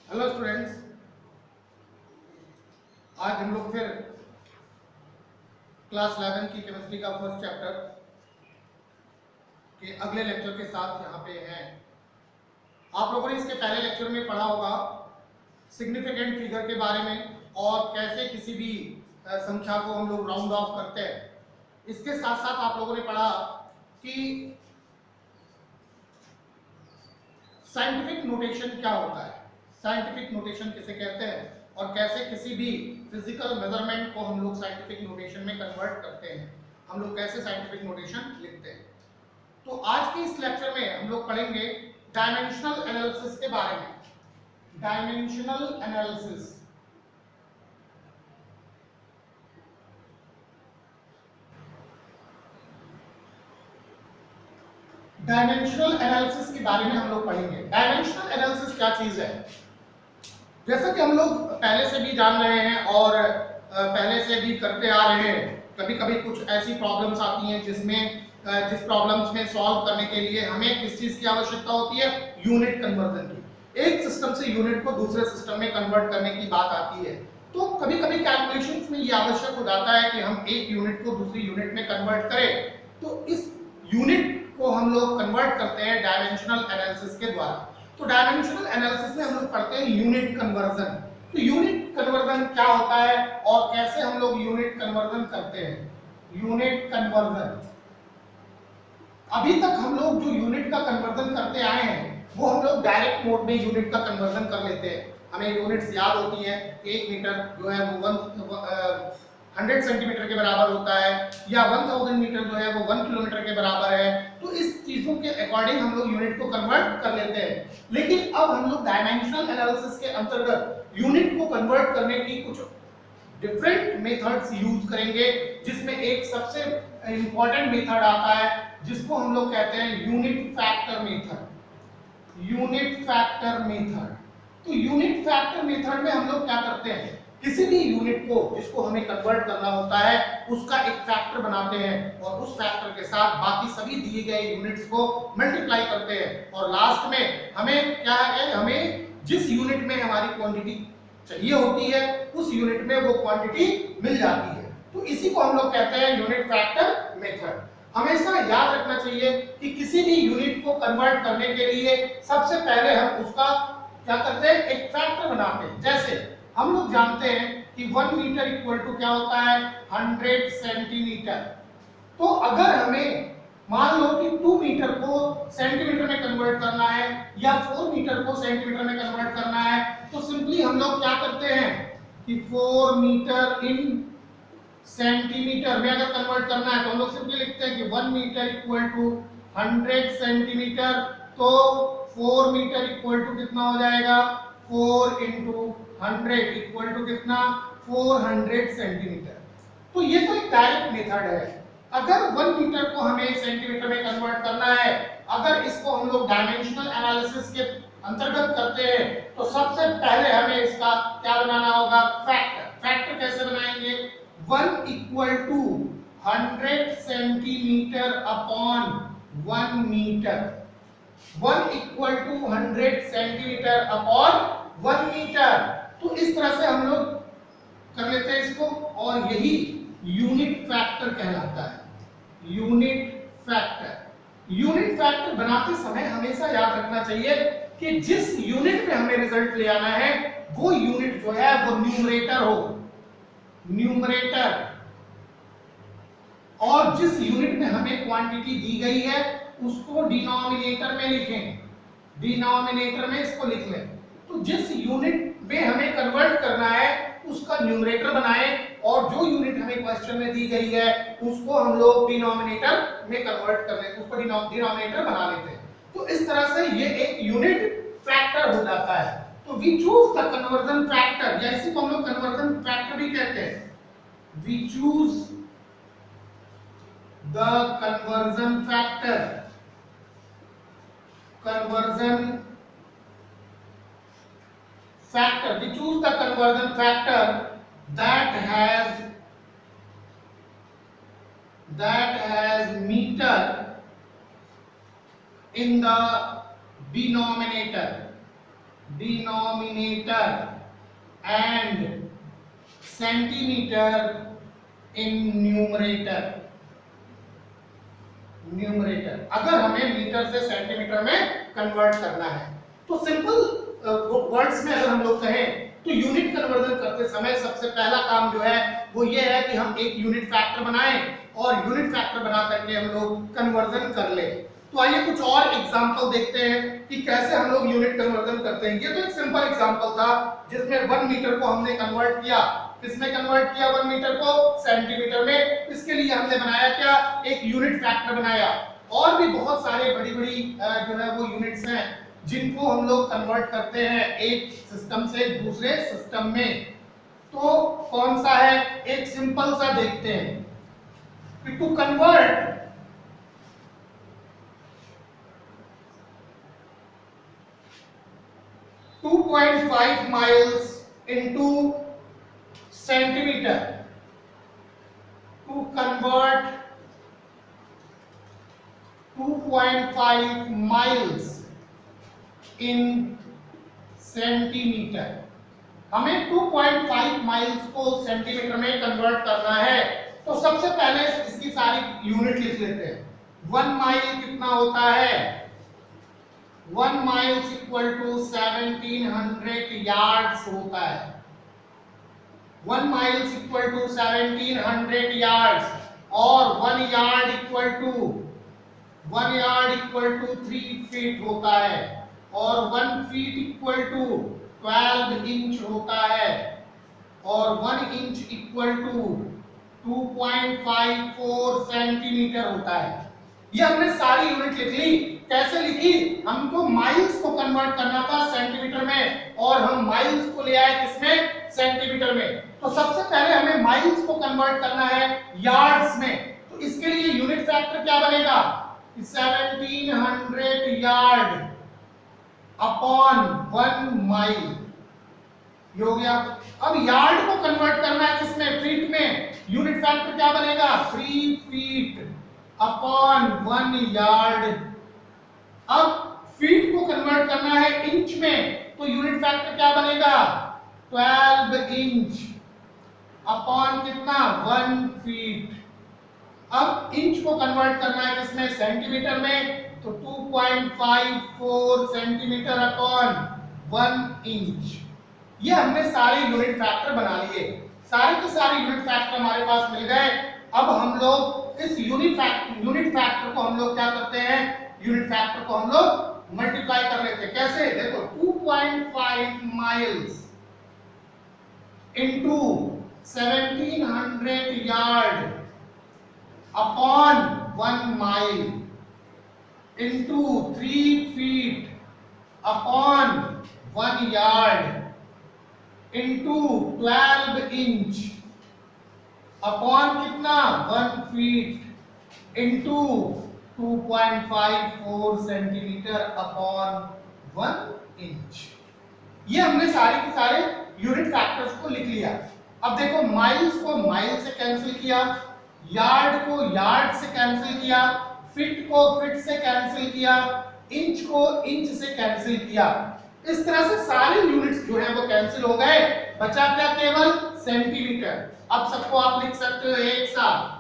Hello students, आज हम लोग फिर क्लास 11 की केमिस्ट्री का फर्स्ट चैप्टर के अगले लेक्चर के साथ यहाँ पे हैं। आप लोगों ने इसके पहले लेक्चर में पढ़ा होगा सिग्निफिकेंट फिगर के बारे में और कैसे किसी भी संख्या को हम लोग राउंड ऑफ करते हैं। इसके साथ साथ आप लोगों ने पढ़ा कि साइंटिफिक नोटेशन क्या होता है, साइंटिफिक नोटेशन किसे कहते हैं और कैसे किसी भी फिजिकल मेजरमेंट को हम लोग साइंटिफिक नोटेशन में कन्वर्ट करते हैं, हम लोग कैसे साइंटिफिक नोटेशन लिखते हैं। तो आज के इस लेक्चर में हम लोग पढ़ेंगे डायमेंशनल एनालिसिस के बारे में। डायमेंशनल एनालिसिस, डायमेंशनल एनालिसिस के बारे में हम लोग पढ़ेंगे। डायमेंशनल एनालिसिस क्या चीज है? जैसा कि हम लोग पहले से भी जान रहे हैं और पहले से भी करते आ रहे हैं, कभी कभी कुछ ऐसी प्रॉब्लम्स आती हैं जिस प्रॉब्लम्स में सॉल्व करने के लिए हमें किस चीज की आवश्यकता होती है? यूनिट कन्वर्जन की। एक सिस्टम से यूनिट को दूसरे सिस्टम में कन्वर्ट करने की बात आती है, तो कभी कभी कैलकुलेशंस में ये आवश्यक हो जाता है कि हम एक यूनिट को दूसरी यूनिट में कन्वर्ट करें। तो इस यूनिट को हम लोग कन्वर्ट करते हैं डायमेंशनल एनालिसिस के द्वारा। तो डायमेंशनल एनालिसिस में हम लोग पढ़ते हैं यूनिट कन्वर्जन। तो यूनिट कन्वर्जन क्या होता है और कैसे हम लोग यूनिट कन्वर्जन करते हैं? यूनिट कन्वर्जन, अभी तक हम लोग जो यूनिट का कन्वर्जन करते आए हैं वो हम लोग डायरेक्ट मोड में यूनिट का कन्वर्जन कर लेते हैं। हमें यूनिट्स याद होती है, 1 मीटर जो है वो 100 सेंटीमीटर के बराबर होता है, या 1000 मीटर जो है वो 1 किलोमीटर के बराबर है। तो इस चीजों के अकॉर्डिंग हम लोग यूनिट को कन्वर्ट कर लेते हैं। लेकिन अब हम लोग डायमेंशनल एनालिसिस के अंतर्गत यूनिट को कन्वर्ट करने की कुछ डिफरेंट मेथड्स यूज करेंगे, जिसमें एक सबसे इंपॉर्टेंट मेथड आता है जिसको हम लोग कहते हैं unit factor method. Unit factor method, तो यूनिट फैक्टर मेथड में हम लोग क्या करते हैं? किसी भी यूनिट को जिसको हमें कन्वर्ट करना होता है उसका एक फैक्टर बनाते हैं और उस फैक्टर के साथ बाकी सभी दिए गए यूनिट्स को मल्टीप्लाई करते हैं और लास्ट में हमें क्या है, हमें जिस यूनिट में हमारी क्वांटिटी चाहिए होती है उस यूनिट में वो क्वांटिटी मिल जाती है। तो इसी को हम लोग कहते हैं यूनिट फैक्टर मेथड। हमेशा याद रखना चाहिए कि किसी भी यूनिट को कन्वर्ट करने के लिए सबसे पहले हम उसका क्या करते हैं? एक फैक्टर बनाते हैं। जैसे हम लोग जानते हैं कि 1 मीटर इक्वल टू क्या होता है? 100 सेंटीमीटर। तो अगर हमें मान लो कि 2 मीटर को सेंटीमीटर में कन्वर्ट करना है या 4 मीटर को सेंटीमीटर में कन्वर्ट करना है, तो सिंपली हम लोग क्या करते हैं कि 4 मीटर इन सेंटीमीटर में अगर कन्वर्ट करना है तो हम लोग सिंपली लिखते हैं कि 1 मीटर इक्वल टू 100 सेंटीमीटर। तो 4 मीटर इक्वल टू कितना हो जाएगा? 4 इंटू 100 इक्वल टू कितना? 400 सेंटीमीटर। तो ये तो एक डायरेक्ट मेथड है। अगर 1 मीटर को हमें सेंटीमीटर में कन्वर्ट करना है, अगर इसको हम लोग डायमेंशनल एनालिसिस के अंतर्गत करते हैं तो सबसे पहले हमें इसका क्या बनाना होगा? फैक्टर। फैक्टर कैसे बनाएंगे? 1 equal to 100 centimetre upon 1 metre. 1 equal to 100 centimetre upon 1 metre. तो इस तरह से हम लोग कर लेते हैं इसको और यही यूनिट फैक्टर कहलाता है। Unit factor. यूनिट फैक्टर बनाते समय हमेशा याद रखना चाहिए कि जिस यूनिट में हमें रिजल्ट ले आना है वो यूनिट जो है वो न्यूमरेटर हो, न्यूमरेटर। और जिस यूनिट में हमें क्वांटिटी दी गई है उसको डिनोमिनेटर में लिखें, डिनोमिनेटर में इसको लिख लें। तो जिस यूनिट में हमें कन्वर्ट करना है उसका न्यूमरेटर बनाएं और जो यूनिट हमें क्वेश्चन में दी गई है उसको हम लोग डिनोमिनेटर में कन्वर्ट कर लेते हैं, उसको डिनोमिनेटर बना लेते हैं। तो इस तरह से ये एक यूनिट फैक्टर हो जाता है। तो we choose the conversion factor, या इसी को हम लोग कन्वर्जन फैक्टर भी कहते हैं। We choose the conversion factor, conversion factor, we choose the conversion factor that has meter in the denominator, denominator and centimetre in numerator. अगर हमें मीटर से सेंटीमीटर में कन्वर्ट करना है तो सिंपल वर्ड्स में अगर हम लोग कहें तो यूनिट कन्वर्जन करते समय सबसे पहला काम जो है वो ये है कि हम एक यूनिट फैक्टर बनाएं और यूनिट फैक्टर बना करके हम लोग कन्वर्जन कर ले। तो आइए कुछ और एग्जांपल देखते हैं कि कैसे हम लोग यूनिट कन्वर्जन करते हैं। ये तो एक सिंपल एग्जांपल था जिसमें 1 मीटर को हमने कन्वर्ट किया, किसमें कन्वर्ट किया 1 मीटर को? सेंटीमीटर में। इसके लिए हमने बनाया क्या? एक यूनिट फैक्टर बनाया। और भी बहुत सारे बड़ी बड़ी जो है वो यूनिट्स हैं जिनको हम लोग कन्वर्ट करते हैं एक सिस्टम से दूसरे सिस्टम में। तो कौन सा है? एक सिंपल सा देखते हैं कि to convert 2.5 miles into centimeter, to convert 2.5 miles in centimetre. हमें 2.5 माइल्स को सेंटीमीटर में कन्वर्ट करना है तो सबसे पहले इसकी सारी यूनिट लिख लेते हैं। 1 माइल कितना होता है? 1 माइल्स इक्वल टू 1700 यार्ड्स होता है। 1 माइल्स इक्वल टू 1700 यार्ड्स और 1 यार्ड इक्वल टू 3 फीट होता है और 1 फीट इक्वल टू 12 इंच होता है और 1 इंच इक्वल टू 2.54 सेंटीमीटर होता है। ये हमने सारी यूनिट लिख ली। कैसे लिखी? हमको माइल्स को कन्वर्ट करना था सेंटीमीटर में और हम माइल्स को ले आए किसमें? सेंटीमीटर में। तो सबसे पहले हमें माइल्स को कन्वर्ट करना है यार्ड्स में। तो इसके लिए यूनिट फैक्टर क्या बनेगा? 1700 यार्ड अपॉन 1 माइल ये हो गया। अब यार्ड को कन्वर्ट करना है किसमें? फीट में। यूनिट फैक्टर क्या बनेगा? 3 फीट अपॉन 1 यार्ड। अब फीट को कन्वर्ट करना है इंच में तो यूनिट फैक्टर क्या बनेगा? 12 इंच अपॉन कितना? 1 फीट। अब इंच को कन्वर्ट करना है किसमें? सेंटीमीटर में तो 2.54 सेंटीमीटर अपॉन 1 इंच। ये हमने सारे यूनिट फैक्टर बना लिए। सारे के सारे यूनिट फैक्टर हमारे पास मिल गए। अब हम लोग इस यूनिट फैक्टर को हम लोग क्या करते हैं? यूनिट फैक्टर को हम लोग मल्टीप्लाई कर लेते हैं। कैसे? देखो 2.5 miles into 1700 yard upon 1 mile into 3 feet upon 1 yard into 12 inch upon कितना? 1 feet into 2.54 centimetre upon 1 inch. ये हमने सारे के सारे यूनिट फैक्टर्स को लिख लिया। अब देखो माइल्स को माइल से कैंसिल किया, यार्ड को यार्ड से कैंसिल किया, फीट को फीट से कैंसिल किया, इंच को इंच से कैंसिल किया। इस तरह से सारे यूनिट्स जो है वो कैंसिल हो गए। बचा क्या? केवल सेंटीमीटर। अब सबको आप लिख सकते हो एक साथ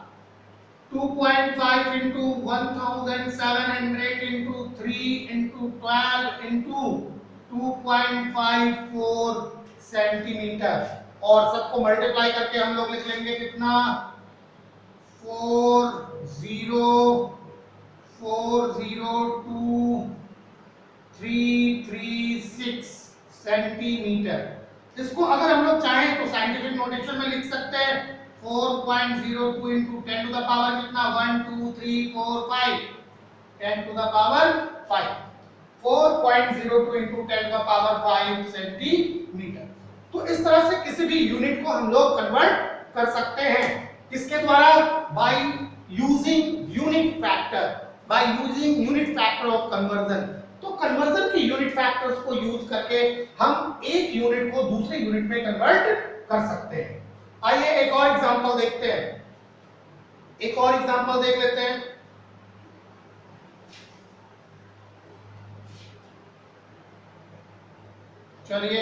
2.5 into 1700 into 3 into 12 into 2.54 centimetre और सबको मल्टीप्लाई करके हम लोग लिख लेंगे कितना? 40402,336 सेंटीमीटर। इसको अगर हम लोग चाहें तो साइंटिफिक नोटेशन में लिख सकते हैं 4.02 into 10 to the power कितना? 1 2 3 4 5 10 to the power 5 4.02 into 10 to the power 5 centimetre. तो इस तरह से किसी भी यूनिट को हम लोग कन्वर्ट कर सकते हैं। किसके द्वारा? By using unit factor of conversion. तो कन्वर्जन की यूनिट फैक्टर्स को यूज करके हम एक यूनिट को दूसरे यूनिट में कन्वर्ट कर सकते हैं। आइए एक और एग्जांपल देखते हैं। एक और एग्जांपल देख लेते हैं। चलिए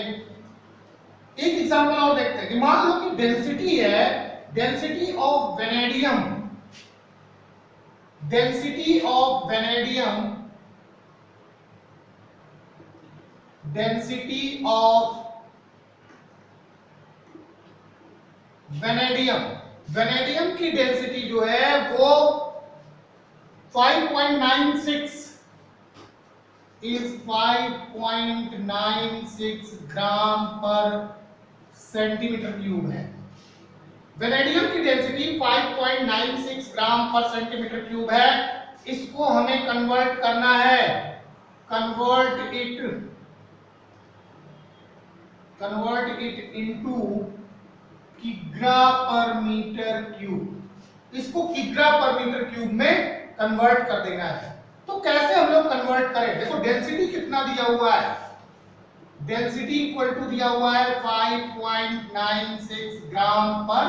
एक एग्जांपल और देखते हैं कि मान लो कि डेंसिटी है, density of vanadium, density of vanadium, density of vanadium, vanadium की डेंसिटी जो है वो 5.96 is 5.96 ग्राम पर सेंटीमीटर क्यूब है। वेनेडियम की डेंसिटी 5.96 ग्राम पर सेंटीमीटर क्यूब है। इसको हमें कन्वर्ट करना है, कन्वर्ट इट इनटू किग्रा पर मीटर क्यूब। इसको किग्रा पर मीटर क्यूब में कन्वर्ट कर देना है। तो कैसे हम लोग कन्वर्ट करें? देखो डेंसिटी कितना दिया हुआ है, डेंसिटी इक्वल टू दिया हुआ है 5.96 ग्राम पर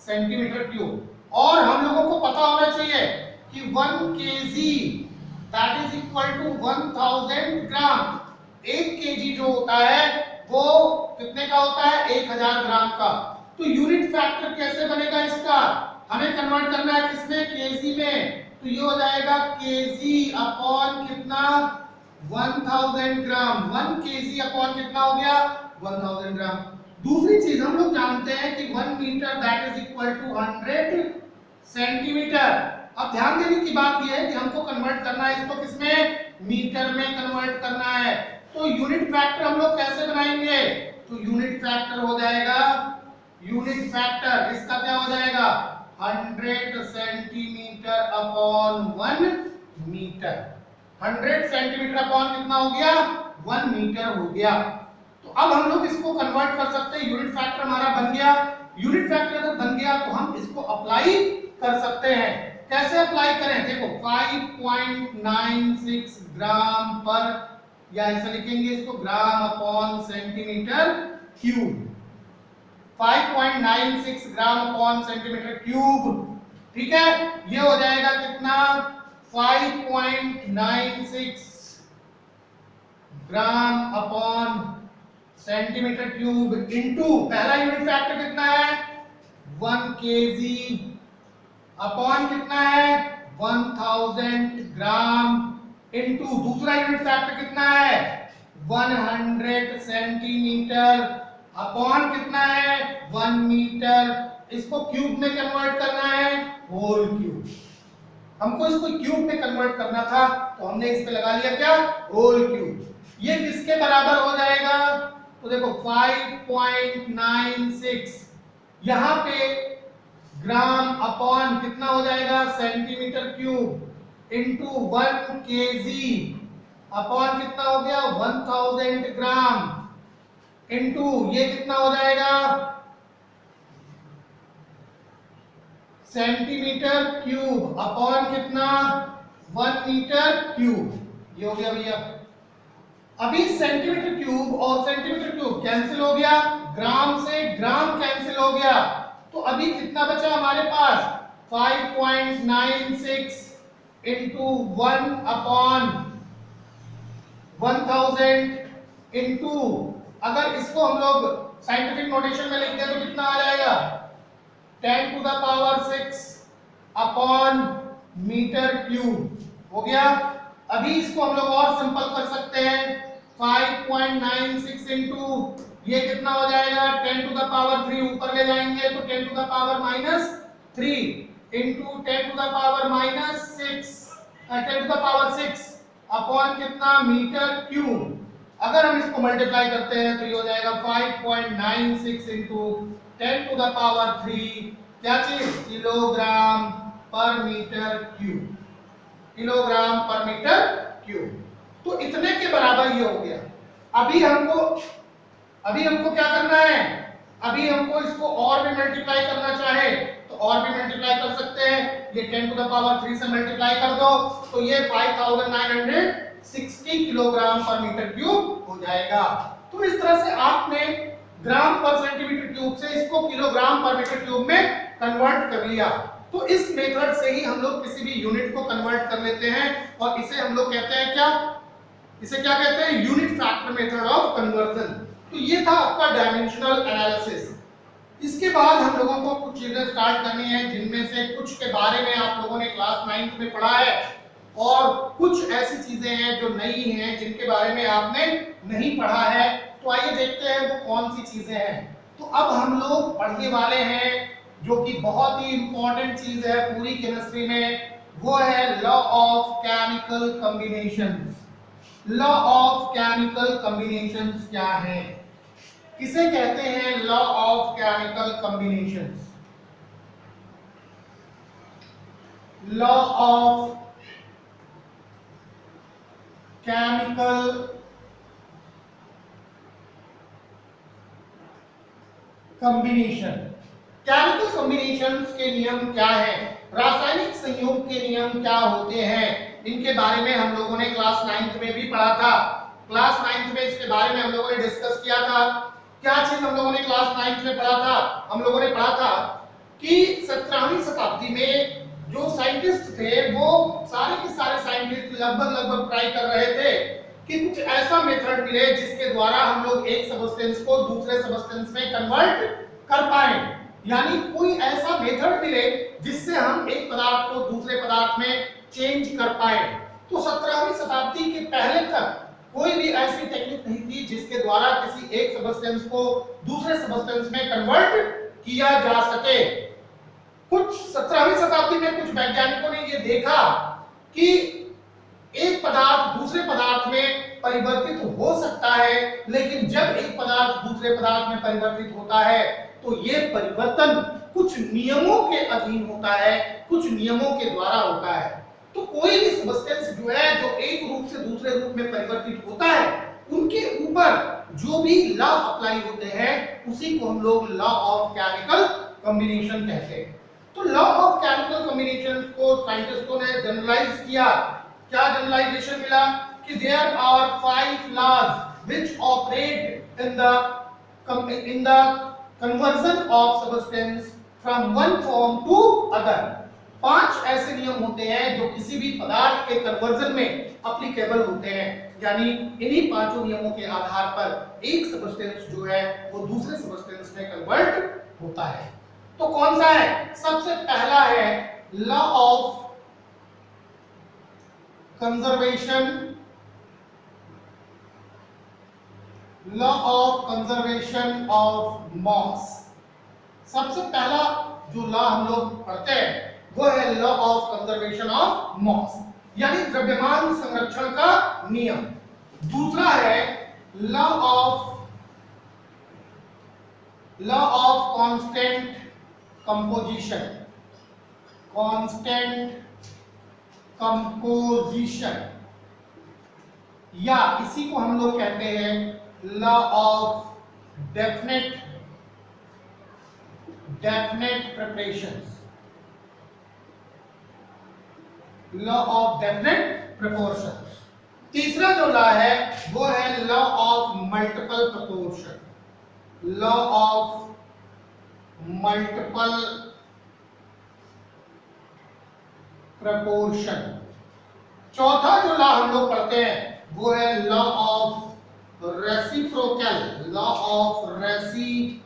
सेंटीमीटर क्यूब, और हम लोगों को पता होना चाहिए कि 1 KG that is equal to 1000 gram. 1 KG जो होता है वो कितने का होता है? 1000 ग्राम का। तो यूनिट फैक्टर कैसे बनेगा इसका? हमें कन्वर्ट करना है किसमें? केजी में। तो ये हो जाएगा केजी अपॉन कितना? 1000 ग्राम। 1 केजी अपॉन कितना हो गया? 1000 ग्राम। दूसरी चीज हम लोग जानते हैं कि 1 metre that is equal to 100 centimetre. अब ध्यान देने की बात यह है कि हमको कन्वर्ट करना है इसको किसमें? मीटर में कन्वर्ट करना है। तो यूनिट फैक्टर हम लोग कैसे बनाएंगे? तो यूनिट फैक्टर हो जाएगा, यूनिट फैक्टर इसका क्या हो जाएगा? 100 centimetre upon 1 metre. 100 centimetre upon कितना हो गया? 1 मीटर हो गया। तो अब हम लोग इसको कन्वर्ट कर सकते हैं। यूनिट फैक्टर हमारा बन गया। यूनिट फैक्टर जब बन गया तो हम इसको अप्लाई कर सकते हैं। कैसे अप्लाई करें? देखो 5.96 ग्राम पर, या ऐसा लिखेंगे इसको, ग्राम अपॉन सेंटीमीटर क्यूब। 5.96 ग्राम अपॉन सेंटीमीटर क्यूब, ठीक है। ये हो जाएगा कितना? 5.96 ग्राम अपॉन सेंटीमीटर क्यूब इनटू पहला यूनिट फैक्टर कितना है? 1 केजी अपॉन कितना है? 1000 ग्राम इनटू दूसरा यूनिट फैक्टर कितना है? 100 सेंटीमीटर अपॉन कितना है? 1 मीटर। इसको क्यूब में कन्वर्ट करना है, होल क्यूब। हमको इसको क्यूब में कन्वर्ट करना था तो हमने इस पे लगा लिया क्या? Whole cube. ये किसके बराबर हो जाएगा? तो देखो 5.96 यहां पे ग्राम अपॉन कितना हो जाएगा? Centimetre cube into 1 KG upon कितना हो गया? 1000 ग्राम इनटू ये कितना हो जाएगा? सेंटीमीटर क्यूब अपॉन कितना? 1 मीटर क्यूब। ये हो गया भैया। अभी सेंटीमीटर क्यूब और सेंटीमीटर क्यूब कैंसिल हो गया, ग्राम से ग्राम कैंसिल हो गया। तो अभी कितना बचा हमारे पास? 5.96 इनटू 1 अपॉन 1000 इनटू, अगर इसको हम लोग साइंटिफिक नोटेशन में लिखते हैं तो कितना आ जाएगा? 10 to the power 6 upon metre cube हो गया। अभी इसको हम लोग और सिंपल कर सकते हैं। 5.96 इनटू ये कितना हो जाएगा? 10 टू द पावर 3 ऊपर ले जाएंगे तो 10 to the power -3 into 10 to the power -6 10 to the power 6 upon कितना? Metre cube. अगर हम इसको मल्टीप्लाई करते हैं तो ये हो जाएगा 5.96 इनटू 10 टू द पावर 3 क्या चीज? किलोग्राम पर मीटर क्यूब। किलोग्राम पर मीटर क्यूब। तो इतने के बराबर ये हो गया। अभी हमको क्या करना है? अभी हमको इसको और भी मल्टीप्लाई करना चाहे तो और भी मल्टीप्लाई कर सकते हैं। ये 10 टू द पावर 3 से मल्टीप्लाई कर दो तो ये 5960 किलोग्राम पर मीटर क्यूब हो जाएगा। तो इस तरह से आपने ग्राम पर सेंटीमीटर क्यूब से इसको किलोग्राम पर मीटर क्यूब में कन्वर्ट कर लिया। तो इस मेथड से ही हम लोग किसी भी यूनिट को कन्वर्ट कर लेते हैं और इसे हम लोग कहते हैं क्या? इसे क्या कहते हैं? Unit factor method of conversion. तो ये था आपका डायमेंशनल एनालिसिस। इसके बाद हम लोगों को कुछ चीजें स्टार्ट करनी है, जिनमें से कुछ के बारे में आप लोगों ने क्लास 9th में पढ़ा है और कुछ ऐसी चीजें हैं जो नई हैं जिनके बारे में आपने नहीं पढ़ा है। तो आइए देखते हैं वो कौन सी चीजें हैं। तो अब हम लोग पढ़ने वाले हैं जो कि बहुत ही इंपॉर्टेंट चीज है पूरी केमिस्ट्री में, वो है law of chemical combinations. Law of chemical combinations क्या है, किसे कहते हैं law of chemical combinations? Law of chemical combination. Chemical combinations के नियम क्या हैं, रासायनिक संयोग के नियम क्या होते हैं, इनके बारे में हम लोगों ने क्लास 9th में भी पढ़ा था। क्लास 9th में इसके बारे में हम लोगों ने डिस्कस किया था। क्या चीज हम लोगों ने क्लास 9th में पढ़ा था? हम लोगों ने पढ़ा था कि 17वीं शताब्दी में जो साइंटिस्ट थे वो सारे के सारे साइंटिस्ट लगभग ट्राई कर रहे थे कि कुछ ऐसा मेथड मिले जिसके द्वारा हम लोग एक सब्सटेंस को दूसरे सब्सटेंस में कन्वर्ट कर पाए, यानी कोई ऐसा मेथड मिले जिससे हम एक पदार्थ को दूसरे पदार्थ में चेंज कर पाए। तो 17वीं शताब्दी के पहले तक कोई भी ऐसी टेक्निक नहीं थी जिसके द्वारा किसी एक सब्सटेंस को दूसरे सब्सटेंस में कन्वर्ट किया जा सके। कुछ 17वीं शताब्दी में कुछ वैज्ञानिकों ने यह देखा कि एक पदार्थ दूसरे पदार्थ में परिवर्तित हो सकता है, लेकिन जब एक पदार्थ दूसरे पदार्थ में परिवर्तित होता है तो यह परिवर्तन कुछ नियमों के अधीन होता है, कुछ नियमों के द्वारा होता है। तो कोई भी सब्सटेंस जो है जो एक रूप से दूसरे रूप में परिवर्तित होता है, उनके ऊपर जो भी लॉ अप्लाई होते हैं उसी को हम लोग लॉ ऑफ केमिकल कॉम्बिनेशन कहते हैं। तो लॉ ऑफ केमिकल कॉम्बिनेशन को साइंटिस्टों ने जनरलाइज किया। क्या जनरलाइजेशन मिला कि there are 5 laws which operate in the conversion of substance from one form to other. 5 ऐसे नियम होते हैं जो किसी भी पदार्थ के कन्वर्जन में एप्लीकेबल होते हैं, यानी इन्हीं 5 नियमों के आधार पर एक सब्सटेंस जो है वो दूसरे सब्सटेंस में कन्वर्ट होता है। तो कौन सा है? सबसे पहला है law of conservation. Law of conservation of mass. सबसे पहला जो लॉ हम लोग पढ़ते हैं वो है law of conservation of mass, यानी द्रव्यमान संरक्षण का नियम। दूसरा है law of constant composition. Constant composition, या इसी को हम लोग कहते हैं law of definite preparations. Law of definite proportions. तीसरा जो लॉ है वो है law of multiple proportion. Law of multiple proportion. चौथा जो लॉ हम लोग पढ़ते हैं वो है law of reciprocal. Law of reciprocal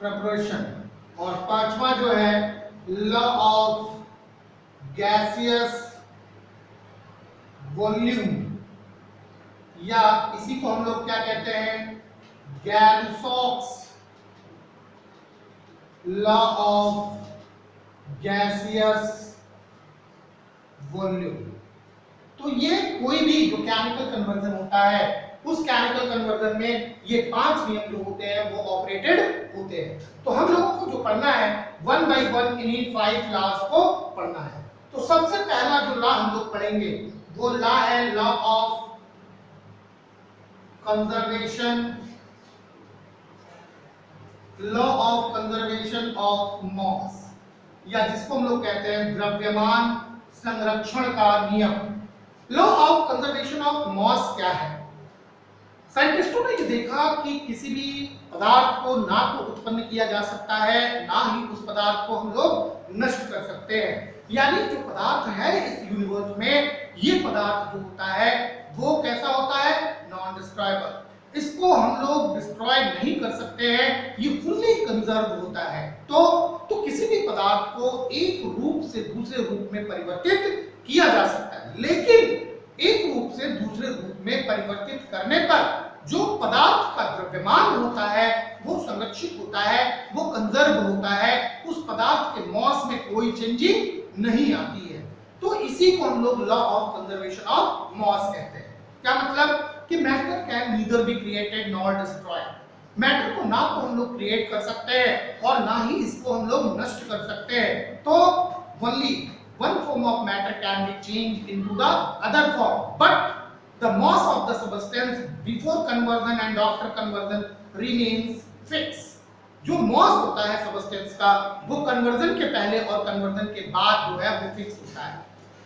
preparation. और पांचवा जो है लॉ ऑफ गैसियस वॉल्यूम, या इसी को हम लोग क्या कहते हैं? गैलसॉक्स लॉ ऑफ गैसियस वॉल्यूम। तो ये कोई भी जो केमिकल कन्वर्जन होता है उस केमिकल कन्वर्जन में ये 5 नियम जो होते हैं वो ऑपरेटेड होते हैं। तो हम लोगों को जो पढ़ना है 1 by 1 इन्हीं 5 लॉज को पढ़ना है। तो सबसे पहला जो लॉ हम लोग पढ़ेंगे वो लॉ है law of conservation. Law of conservation of mass, या जिसको हम लोग कहते हैं द्रव्यमान संरक्षण का नियम। Law of conservation of mass क्या है? साइंटिस्टों ने ये देखा कि किसी भी पदार्थ को ना तो उत्पन्न किया जा सकता है, ना ही उस पदार्थ को हम लोग नष्ट कर सकते हैं। यानी जो पदार्थ है इस यूनिवर्स में ये पदार्थ जो होता है वो कैसा होता है, नॉन डिस्ट्रॉयबल। इसको हम लोग डिस्ट्रॉय नहीं कर सकते हैं, ये फुल्ली कंजर्व होता है। तो किसी भी पदार्थ को एक रूप से दूसरे रूप में परिवर्तित किया जा सकता है, लेकिन एक रूप से दूसरे रूप में परिवर्तित करने पर जो पदार्थ का द्रव्यमान होता है वो संरक्षित होता है, वो कंजर्व होता है, उस पदार्थ के मॉस में कोई चेंजिंग नहीं आती है। तो इसी को हम लोग law of conservation of mass कहते हैं। क्या मतलब कि matter can neither be created nor destroyed. Matter को ना तो हम लोग क्रिएट कर सकते हैं और ना ही इसको हम लोग नष्ट कर सकते हैं। तो only one form of matter can be changed into the other form, but the mass of the substance before conversion and after conversion remains fixed। जो mass होता है substance का वो conversion के पहले और conversion के बाद जो है वो fix होता है।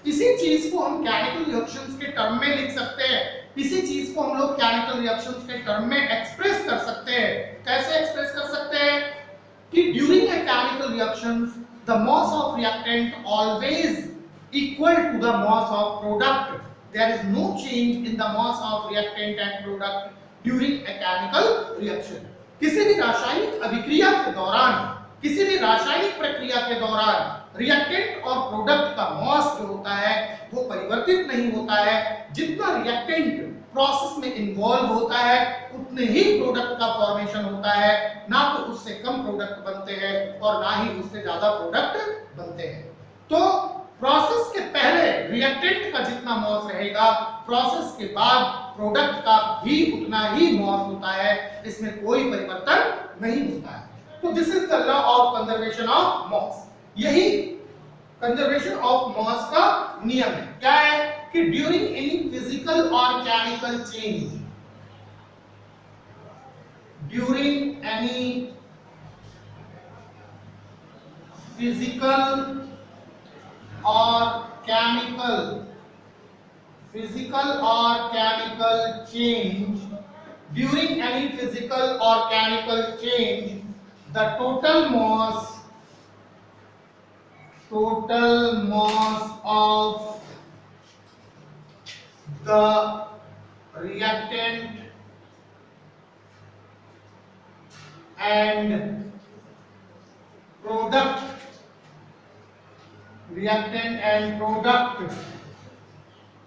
इसी चीज को हम chemical reactions के term में लिख सकते हैं, इसी चीज को हम लोग chemical reactions के term में express कर सकते हैं। कैसे express कर सकते हैं कि during a chemical reactions the mass of reactant always equal to the mass of product। There is no change in the mass of reactant and product during a chemical reaction। किसी भी रासायनिक अभिक्रिया के दौरान, किसी भी रासायनिक प्रक्रिया के दौरान रिएक्टेंट और प्रोडक्ट का मास जो होता है वो परिवर्तित नहीं होता है। जितना रिएक्टेंट प्रोसेस में इन्वॉल्व होता है उतने ही प्रोडक्ट का फॉर्मेशन होता है, ना तो उससे कम प्रोडक्ट बनते हैं और ना ही उससे ज्यादा प्रोडक्ट बनते हैं। तो प्रोसेस के पहले रिएक्टेंट का जितना मॉस रहेगा, प्रोसेस के बाद प्रोडक्ट का भी उतना ही मॉस होता है, इसमें कोई परिवर्तन नहीं होता है। तो this is the law of conservation of mass. यही कंजर्वेशन ऑफ मॉस का नियम है। क्या है कि ड्यूरिंग एनी फिजिकल और chemical change, during any physical और chemical change, during any physical or chemical change the total mass of the reactant and product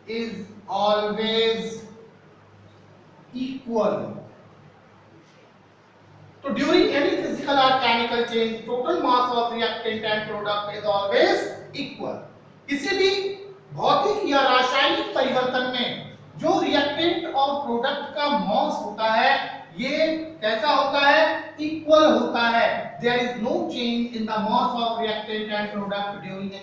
is always equal। तो during any physical or chemical change total mass of reactant and product is always equal। किसी भी भौतिक या रासायनिक परिवर्तन में जो reactant और प्रोडक्ट का मास होता है ये कैसा होता है, इक्वल होता है। There is no change in the mass of reactant and product during a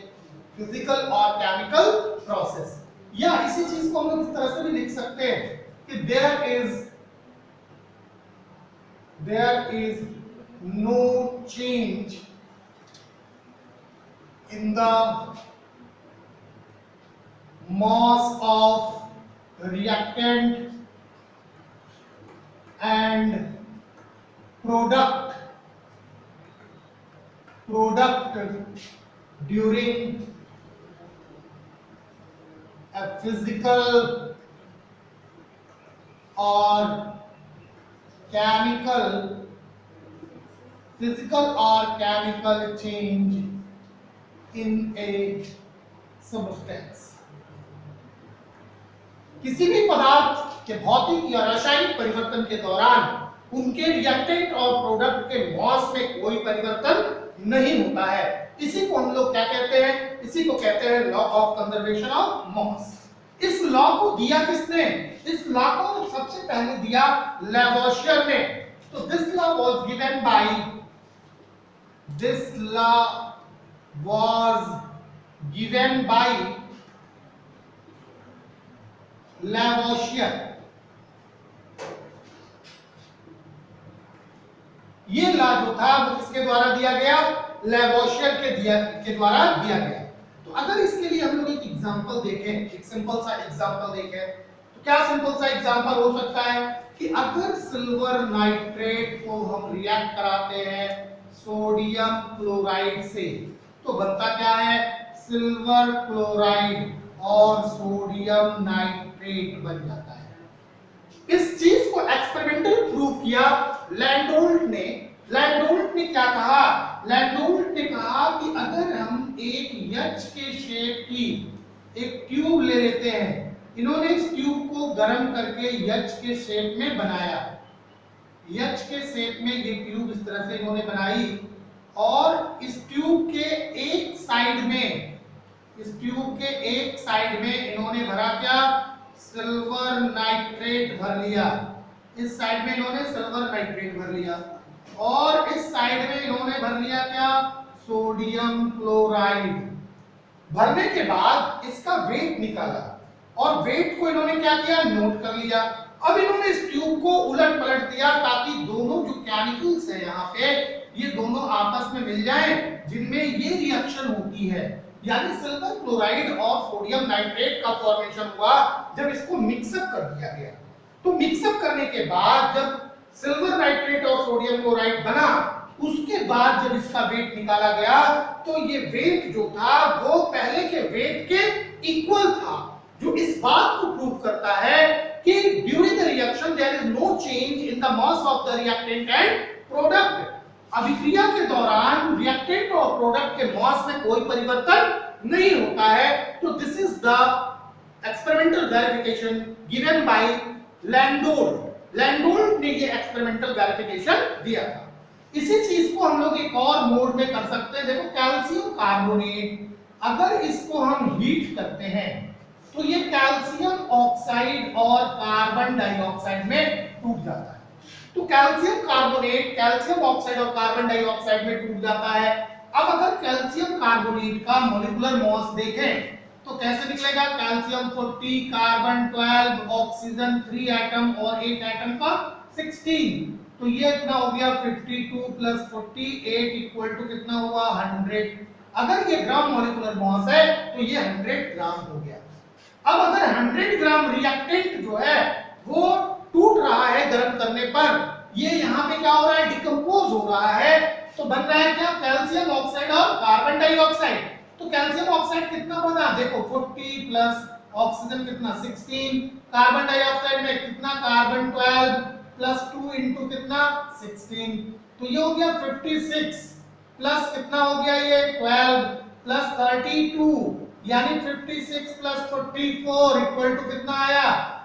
physical or chemical process। या इसी चीज को हम लोग इस तरह से भी लिख सकते हैं कि there is no change in the mass of reactant and product during a physical or chemical change in a substance। किसी भी पदार्थ के भौतिक या रासायनिक परिवर्तन के दौरान उनके रिएक्टेंट और प्रोडक्ट के मॉस में कोई परिवर्तन नहीं होता है। इसी को हम लोग क्या कहते हैं, इसी को कहते हैं law of conservation of mass. इस लॉ को दिया किसने, इस लॉ को सबसे पहले दिया लैवोशियर ने। तो this law was given by Lavoisier. ये लॉ जो था वो किसके द्वारा दिया गया, लैवोशियर के द्वारा दिया गया। तो अगर इसके लिए हम लोग एक एग्जांपल देखें, एक सिंपल सा एग्जांपल देखें, तो क्या सिंपल सा एग्जांपल हो सकता है कि अगर सिल्वर नाइट्रेट को हम रिएक्ट कराते हैं सोडियम क्लोराइड से तो बनता क्या है, सिल्वर क्लोराइड। और सोडियम नाइट्रेट बन जाता है। इस चीज को एक्सपेरिमेंटल प्रूव किया लैंडोल्ट ने। लैंडोल्ट ने क्या कहा? लैंडोल्ट ने कहा कि अगर हम एक एच के शेप की एक ट्यूब ले लेते हैं, इन्होंने इस ट्यूब को गर्म करके एच के शेप में बनाया। एच के शेप में ये ट्यूब इस तरह से इन्होंने बनाई और इस ट्यूब के एक साइड में, इस ट्यूब के एक साइड में इन्होंने भरा क्या? सिल्वर नाइट्रेट भर लिया। इस साइड में इन्होंने सिल्वर नाइट्रेट भर लिया और इस साइड में इन्होंने भर लिया क्या? Sodium chloride. भरने के बाद इसका वेट निकाला और वेट को इन्होंने क्या किया? नोट कर लिया। अब इन्होंने इस ट्यूब को उलट पलट दिया ताकि दोनों जो केमिकल्स है यहाँ पे, ये दोनों आपस में मिल जाएं, जिनमें ये रिएक्शन होती है, यानी सिल्वर क्लोराइड और सोडियम नाइट्रेट का फॉर्मेशन हुआ जब इसको मिक्सअप कर दिया गया। तो मिक्सअप करने के बाद जब सिल्वर नाइट्रेट और सोडियम क्लोराइड बना, उसके बाद जब इसका वेट निकाला गया तो ये वेट जो था वो पहले के वेट के इक्वल था, जो इस बात को प्रूव करता है कि during the reaction there is no change in the mass of the reactant and product. अभिक्रिया के दौरान रिएक्टेंट और प्रोडक्ट के मास में कोई परिवर्तन नहीं होता है। तो this is the experimental verification given by Landolt. Landolt ने ये एक्सपेरिमेंटल वेरिफिकेशन दिया था। इसी चीज को हम लोग एक और मोड में कर सकते हैं। देखो कैल्शियम कार्बोनेट, अगर इसको हम हीट करते हैं तो ये कैल्शियम ऑक्साइड और कार्बन डाइऑक्साइड में टूट जाता है। तो कैल्शियम कार्बोनेट कैल्शियम ऑक्साइड और कार्बन डाइऑक्साइड में टूट जाता है। अब अगर कैल्शियम कार्बोनेट का मॉलिक्यूलर मास देखें तो कैसे निकलेगा? कैल्शियम 40, कार्बन 12, ऑक्सीजन 3 एटम और एक एटम का 16। तो ये कितना हो गया? 52 प्लस 48 इक्वल टू कितना हुआ? 100। अगर ये ग्राम मॉलिक्यूलर मास है तो ये 100 ग्राम हो गया। अब अगर 100 ग्राम रिएक्टेंट जो है वो टूट रहा है गर्म करने पर, ये यहाँ पे क्या हो रहा है? डिकम्पोज हो रहा है। तो बन रहा है क्या? कैल्शियम ऑक्साइड और कार्बन डाइऑक्साइड। तो कैल्शियम ऑक्साइड कितना बना? देखो 40 प्लस ऑक्सीजन कितना? 16। कार्बन डाइऑक्साइड में कितना? कार्बन 12 प्लस 2 इंटू कितना? 16। तो ये हो गया 56 प्लस कितना हो गया? ये 12 प्लस 32, यानी 56 प्लस 44 इक्वल टू कितना आया?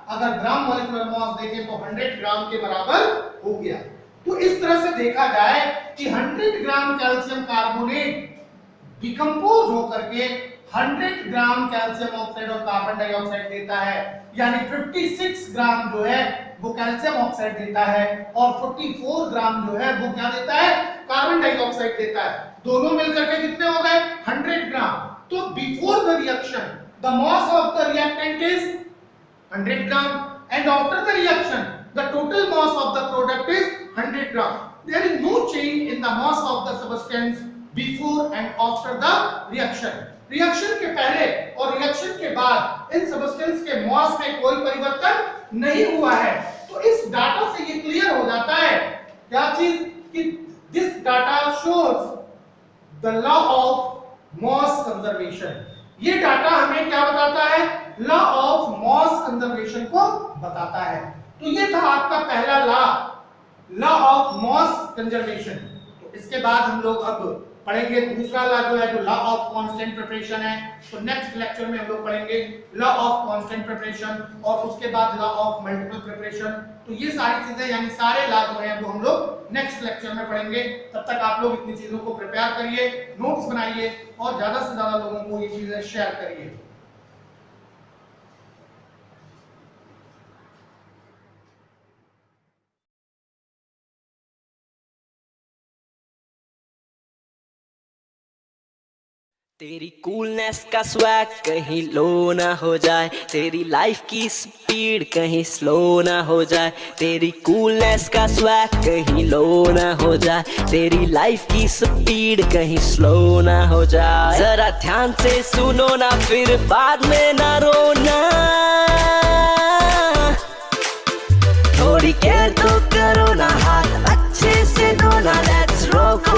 अगर ग्राम मॉलिक्यूलर मास देखें तो 100 ग्राम के बराबर हो गया। तो इस तरह से देखा जाए कि 100 ग्राम कैल्शियम कार्बोनेट डिकम्पोज होकर के 100 ग्राम कैल्शियम ऑक्साइड और कार्बन डाइऑक्साइड देता है, यानी 56 ग्राम जो है वो कैल्शियम ऑक्साइड देता है और 44 ग्राम जो है वो क्या देता है? कार्बन डाइऑक्साइड देता है। दोनों मिलकर के कितने हो गए? 100 ग्राम। तो before the reaction the mass of the reactant is 100 gram and after the reaction the total mass of the product is 100 gram. There is no change in the mass of the substance before and after the reaction. Reaction के पहले और reaction के बाद इन substance के मास में कोई परिवर्तन नहीं हुआ है। तो इस डाटा से ये क्लियर हो जाता है क्या चीज? कि this data shows the law of mass conservation. ये डाटा हमें क्या बताता है? लॉ ऑफ मास कंजर्वेशन को बताता है। तो ये था आपका पहला लॉ ऑफ मास कंजर्वेशन। तो इसके बाद हम लोग अब पढ़ेंगे दूसरा लॉ जो है, जो लॉ ऑफ कांस्टेंट प्रिपरेशन है। तो नेक्स्ट लेक्चर में हम लोग पढ़ेंगे लॉ ऑफ कांस्टेंट प्रिपरेशन और उसके बाद लॉ ऑफ मल्टीपल प्रिपरेशन। तो ये सारी चीजें यानी सारे लॉ जो हैं वो हम लोग नेक्स्ट लेक्चर में पढ़ेंगे। तब तक आप लोग इतनी चीजों को प्रिपेयर करिए, नोट्स बनाइए और ज्यादा से ज्यादा लोगों को ये चीजें शेयर करिए। तेरी कूलनेस का स्वैग कहीं लो ना हो जाए, तेरी लाइफ की स्पीड कहीं स्लो ना हो जाए। तेरी कूलनेस का स्वैग कहीं लो ना हो जाए, तेरी लाइफ की स्पीड कहीं स्लो ना हो जाए। जरा ध्यान से सुनो ना फिर बाद में ना रोना, थोड़ी केयर तो करो ना, हाथ अच्छे से धोना। Let's rock